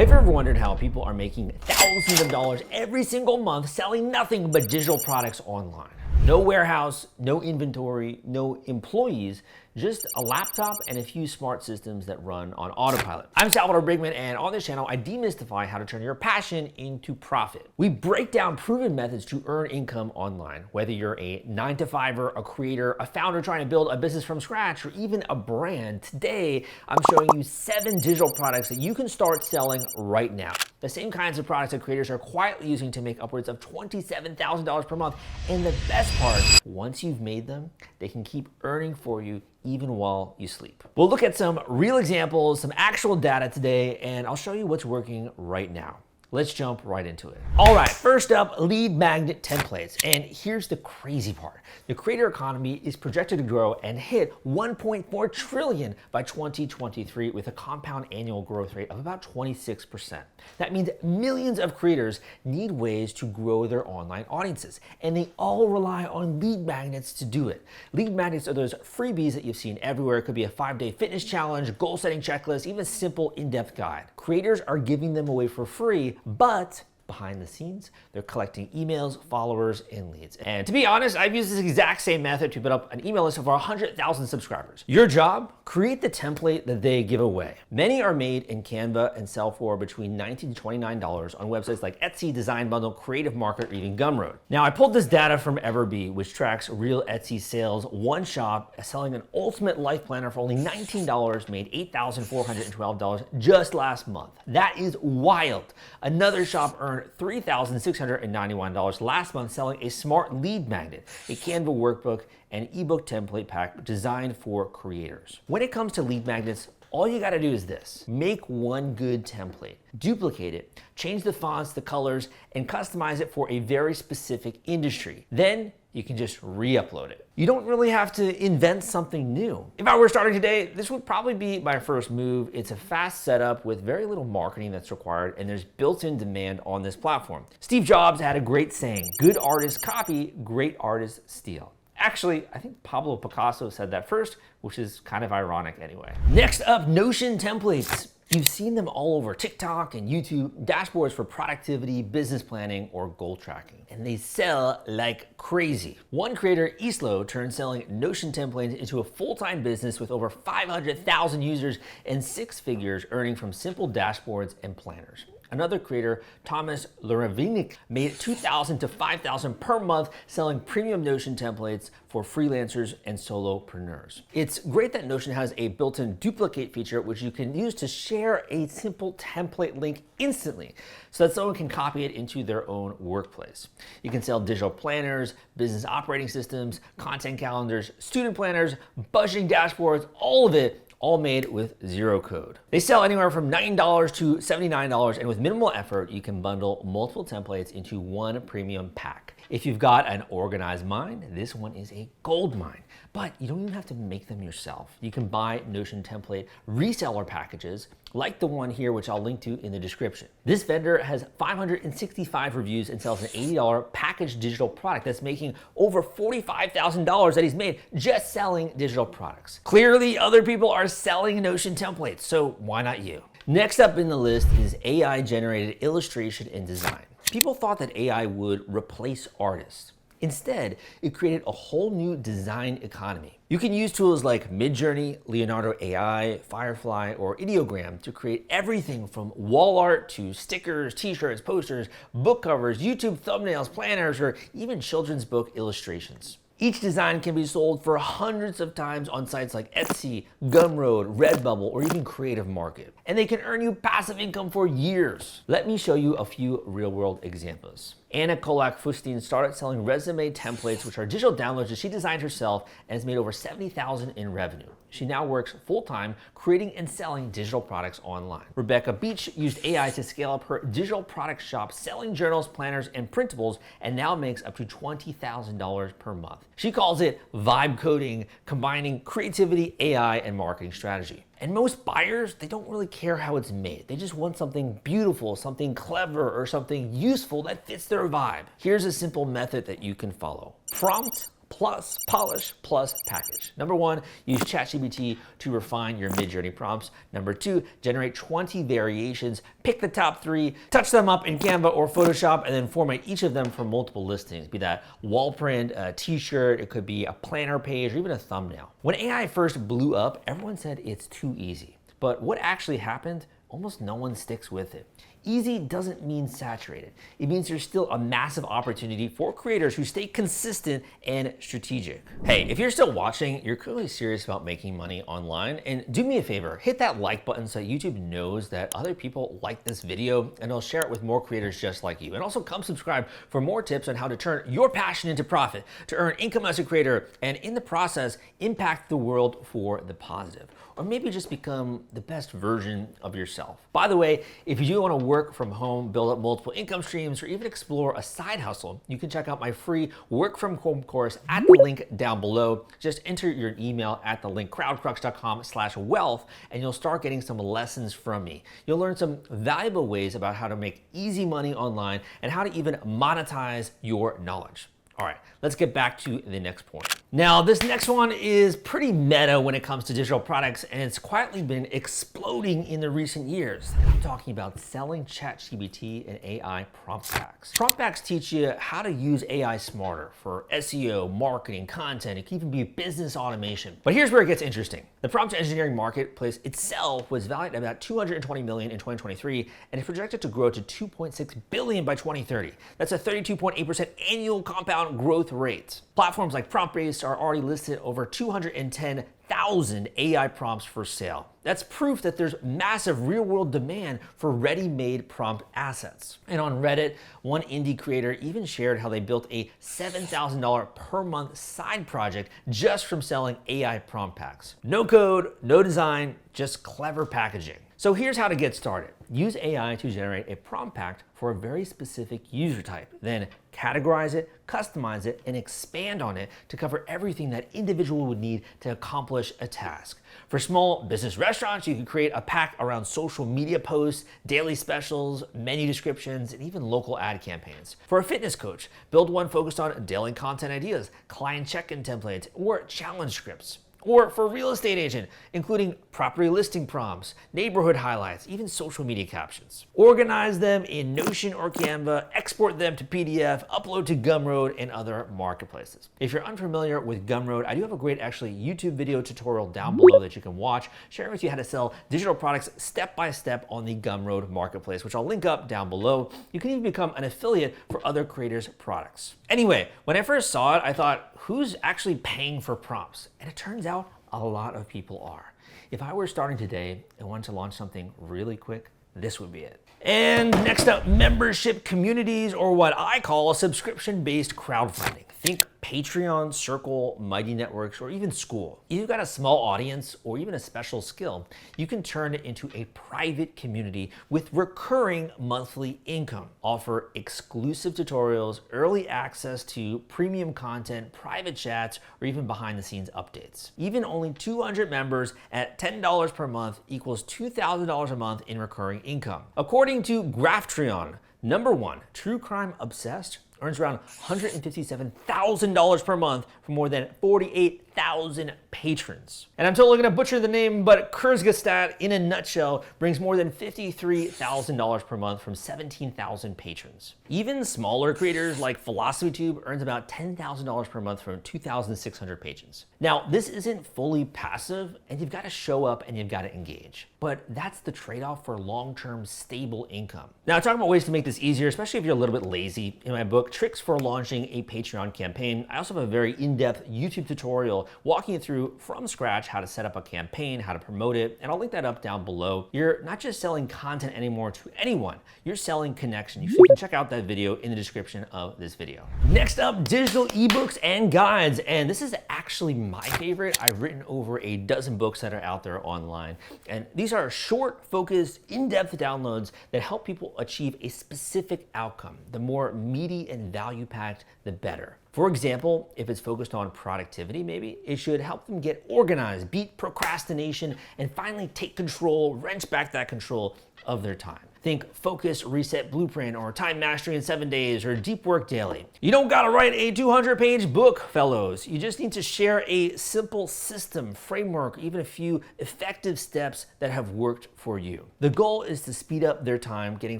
Have you ever wondered how people are making thousands of dollars every single month selling nothing but digital products online? No warehouse, no inventory, no employees, just a laptop and a few smart systems that run on autopilot. I'm Salvador Brigman, and on this channel, I demystify how to turn your passion into profit. We break down proven methods to earn income online, whether you're a 9-to-5er, a creator, a founder trying to build a business from scratch, or even a brand. Today, I'm showing you 7 digital products that you can start selling right now. The same kinds of products that creators are quietly using to make upwards of $27,000 per month. And the best part, once you've made them, they can keep earning for you even while you sleep. We'll look at some real examples, some actual data today, and I'll show you what's working right now. Let's jump right into it. All right, first up, lead magnet templates. And here's the crazy part. The creator economy is projected to grow and hit 1.4 trillion by 2023 with a compound annual growth rate of about 26%. That means millions of creators need ways to grow their online audiences, and they all rely on lead magnets to do it. Lead magnets are those freebies that you've seen everywhere. It could be a 5-day fitness challenge, goal-setting checklist, even a simple in-depth guide. Creators are giving them away for free, but behind the scenes, they're collecting emails, followers, and leads. And to be honest, I've used this exact same method to put up an email list of over 100,000 subscribers. Your job? Create the template that they give away. Many are made in Canva and sell for between $19 to $29 on websites like Etsy, Design Bundle, Creative Market, or even Gumroad. Now, I pulled this data from Everbee, which tracks real Etsy sales. One shop selling an ultimate life planner for only $19 made $8,412 just last month. That is wild. Another shop earned $3,691 last month selling a smart lead magnet, a Canva workbook, and ebook template pack designed for creators. When it comes to lead magnets, all you gotta do is this. Make one good template, duplicate it, change the fonts, the colors, and customize it for a very specific industry. Then you can just re-upload it. You don't really have to invent something new. If I were starting today, this would probably be my first move. It's a fast setup with very little marketing that's required, and there's built-in demand on this platform. Steve Jobs had a great saying, good artists copy, great artists steal. Actually, I think Pablo Picasso said that first, which is kind of ironic anyway. Next up, Notion templates. You've seen them all over TikTok and YouTube, dashboards for productivity, business planning, or goal tracking. And they sell like crazy. One creator, Islo, turned selling Notion templates into a full-time business with over 500,000 users and 6 figures earning from simple dashboards and planners. Another creator, Thomas Leravinik, made $2,000 to $5,000 per month selling premium Notion templates for freelancers and solopreneurs. It's great that Notion has a built-in duplicate feature which you can use to share a simple template link instantly so that someone can copy it into their own workplace. You can sell digital planners, business operating systems, content calendars, student planners, budgeting dashboards, all of it all made with zero code. They sell anywhere from $9 to $79, and with minimal effort, you can bundle multiple templates into one premium pack. If you've got an organized mind, this one is a gold mine. But you don't even have to make them yourself. You can buy Notion template reseller packages like the one here, which I'll link to in the description. This vendor has 565 reviews and sells an $80 packaged digital product that's making over $45,000 that he's made just selling digital products. Clearly, other people are selling Notion templates, so why not you? Next up in the list is AI-generated illustration and design. People thought that AI would replace artists. Instead, it created a whole new design economy. You can use tools like Midjourney, Leonardo AI, Firefly, or Ideogram to create everything from wall art to stickers, t-shirts, posters, book covers, YouTube thumbnails, planners, or even children's book illustrations. Each design can be sold for hundreds of times on sites like Etsy, Gumroad, Redbubble, or even Creative Market. And they can earn you passive income for years. Let me show you a few real-world examples. Anna Kolak-Fustin started selling resume templates, which are digital downloads that she designed herself and has made over $70,000 in revenue. She now works full-time creating and selling digital products online. Rebecca Beach used AI to scale up her digital product shop, selling journals, planners, and printables, and now makes up to $20,000 per month. She calls it vibe coding, combining creativity, AI, and marketing strategy. And most buyers, they don't really care how it's made. They just want something beautiful, something clever, or something useful that fits their vibe. Here's a simple method that you can follow. Prompt plus polish plus package. Number one, use ChatGPT to refine your mid-journey prompts. Number two, generate 20 variations, pick the top 3, touch them up in Canva or Photoshop, and then format each of them for multiple listings, be that wall print, a t-shirt, it could be a planner page, or even a thumbnail. When AI first blew up, everyone said it's too easy. But what actually happened? Almost no one sticks with it. Easy doesn't mean saturated. It means there's still a massive opportunity for creators who stay consistent and strategic. Hey, if you're still watching, you're clearly serious about making money online. And do me a favor, hit that like button so YouTube knows that other people like this video and they'll share it with more creators just like you. And also come subscribe for more tips on how to turn your passion into profit, to earn income as a creator, and in the process, impact the world for the positive. Or maybe just become the best version of yourself. By the way, if you do want to work from home, build up multiple income streams, or even explore a side hustle, you can check out my free work from home course at the link down below. Just enter your email at the link crowdcrux.com/wealth, and you'll start getting some lessons from me. You'll learn some valuable ways about how to make easy money online and how to even monetize your knowledge. All right, let's get back to the next point. Now, this next one is pretty meta when it comes to digital products, and it's quietly been exploding in the recent years. And I'm talking about selling ChatGPT and AI prompt packs. Prompt packs teach you how to use AI smarter for SEO, marketing, content. It can even be business automation. But here's where it gets interesting. The prompt engineering marketplace itself was valued at about $220 million in 2023, and it's projected to grow to $2.6 billion by 2030. That's a 32.8% annual compound growth rate. Platforms like PromptBase are already listed over 210,000 AI prompts for sale. That's proof that there's massive real-world demand for ready-made prompt assets. And on Reddit, one indie creator even shared how they built a $7,000 per month side project just from selling AI prompt packs. No code, no design, just clever packaging. So here's how to get started. Use AI to generate a prompt pack for a very specific user type. Then categorize it, customize it, and expand on it to cover everything that individual would need to accomplish a task. For small business restaurants, you can create a pack around social media posts, daily specials, menu descriptions, and even local ad campaigns. For a fitness coach, build one focused on daily content ideas, client check-in templates, or challenge scripts. Or for a real estate agent, including property listing prompts, neighborhood highlights, even social media captions. Organize them in Notion or Canva, export them to PDF, upload to Gumroad and other marketplaces. If you're unfamiliar with Gumroad, I do have a great YouTube video tutorial down below that you can watch, sharing with you how to sell digital products step by step on the Gumroad marketplace, which I'll link up down below. You can even become an affiliate for other creators' products. Anyway, when I first saw it, I thought, who's actually paying for prompts? And it turns out a lot of people are. If I were starting today and wanted to launch something really quick, this would be it. And next up, membership communities, or what I call subscription-based crowdfunding. Think Patreon, Circle, Mighty Networks, or even School. If you've got a small audience or even a special skill, you can turn it into a private community with recurring monthly income. Offer exclusive tutorials, early access to premium content, private chats, or even behind the scenes updates. Even only 200 members at $10 per month equals $2,000 a month in recurring income. According to Graphtreon, number one, true crime obsessed earns around $157,000 per month for more than 48,000 patrons. And I'm totally gonna butcher the name, but Kurzgesagt, in a nutshell, brings more than $53,000 per month from 17,000 patrons. Even smaller creators like PhilosophyTube earns about $10,000 per month from 2,600 patrons. Now, this isn't fully passive, and you've gotta show up and you've gotta engage. But that's the trade-off for long-term stable income. Now, talking about ways to make this easier, especially if you're a little bit lazy, in my book, Tricks for Launching a Patreon Campaign, I also have a very in-depth YouTube tutorial walking you through from scratch how to set up a campaign, how to promote it, and I'll link that up down below. You're not just selling content anymore to anyone, you're selling connection. So you can check out that video in the description of this video. Next up, digital ebooks and guides, and this is actually my favorite. I've written over a dozen books that are out there online, and these are short, focused, in-depth downloads that help people achieve a specific outcome. The more meaty and value-packed, the better. For example, if it's focused on productivity, maybe it should help them get organized, beat procrastination, and finally take control, wrench back that control of their time. Think Focus Reset Blueprint or Time Mastery in 7 Days or Deep Work Daily. You don't gotta write a 200-page book, fellows. You just need to share a simple system, framework, even a few effective steps that have worked for you. The goal is to speed up their time getting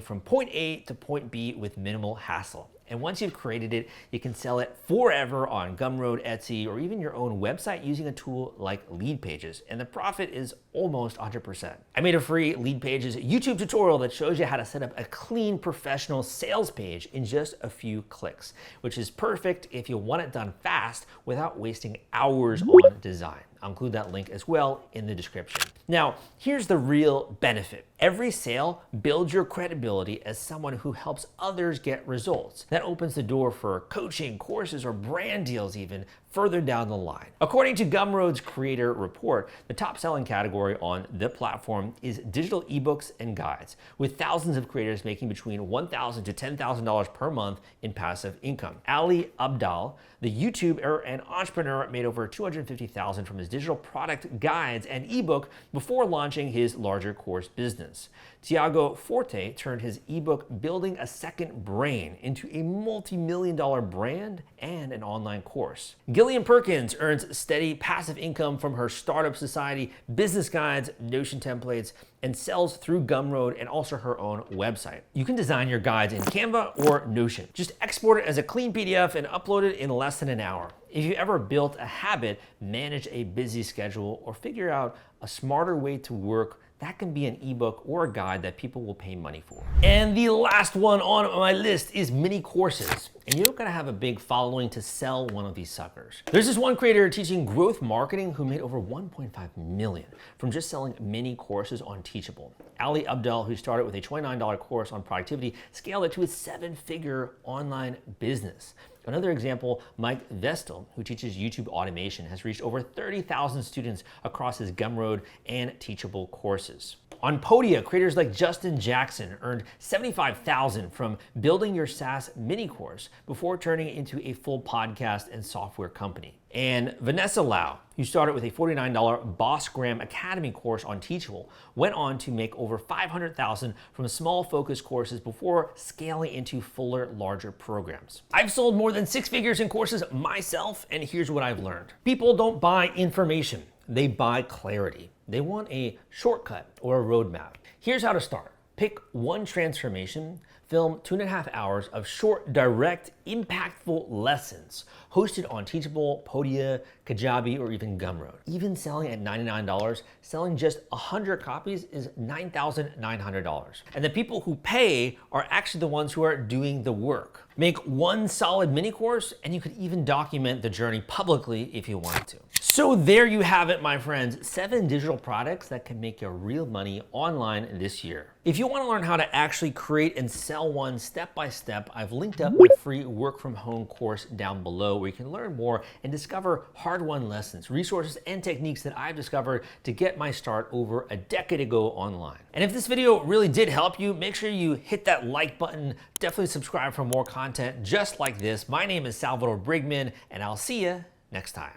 from point A to point B with minimal hassle. And once you've created it, you can sell it forever on Gumroad, Etsy, or even your own website using a tool like Leadpages. And the profit is almost 100%. I made a free Leadpages YouTube tutorial that shows you how to set up a clean professional sales page in just a few clicks, which is perfect if you want it done fast without wasting hours on design. I'll include that link as well in the description. Now, here's the real benefit. Every sale builds your credibility as someone who helps others get results. That opens the door for coaching, courses, or brand deals even further down the line. According to Gumroad's creator report, the top selling category on the platform is digital ebooks and guides, with thousands of creators making between $1,000 to $10,000 per month in passive income. Ali Abdal, the YouTuber and entrepreneur, made over $250,000 from his digital product guides and ebook before launching his larger course business. Tiago Forte turned his ebook Building a Second Brain into a multi-million-dollar brand and an online course. Gillian Perkins earns steady passive income from her Startup Society business guides, Notion templates, and sells through Gumroad and also her own website. You can design your guides in Canva or Notion. Just export it as a clean PDF and upload it in less than an hour. If you ever built a habit, manage a busy schedule, or figure out a smarter way to work, that can be an ebook or a guide that people will pay money for. And the last one on my list is mini courses. And you don't gotta have a big following to sell one of these suckers. There's this one creator teaching growth marketing who made over 1.5 million from just selling mini courses on Teachable. Ali Abdel, who started with a $29 course on productivity, scaled it to a 7-figure online business. Another example, Mike Vestal, who teaches YouTube automation, has reached over 30,000 students across his Gumroad and Teachable courses. On Podia, creators like Justin Jackson earned $75,000 from building your SaaS mini course before turning it into a full podcast and software company. And Vanessa Lau, who started with a $49 Bossgram Academy course on Teachable, went on to make over $500,000 from small focus courses before scaling into fuller, larger programs. I've sold more than 6 figures in courses myself, and here's what I've learned. People don't buy information, they buy clarity. They want a shortcut or a roadmap. Here's how to start. Pick one transformation, film 2.5 hours of short, direct, impactful lessons hosted on Teachable, Podia, Kajabi, or even Gumroad. Even selling at $99, selling just 100 copies is $9,900. And the people who pay are actually the ones who are doing the work. Make one solid mini course, and you could even document the journey publicly if you wanted to. So there you have it, my friends, 7 digital products that can make you real money online this year. If you want to learn how to actually create and sell one step by step, I've linked up my free work from home course down below where you can learn more and discover hard-won lessons, resources, and techniques that I've discovered to get my start over a decade ago online. And if this video really did help you, make sure you hit that like button, definitely subscribe for more content just like this. My name is Salvador Brigman, and I'll see you next time.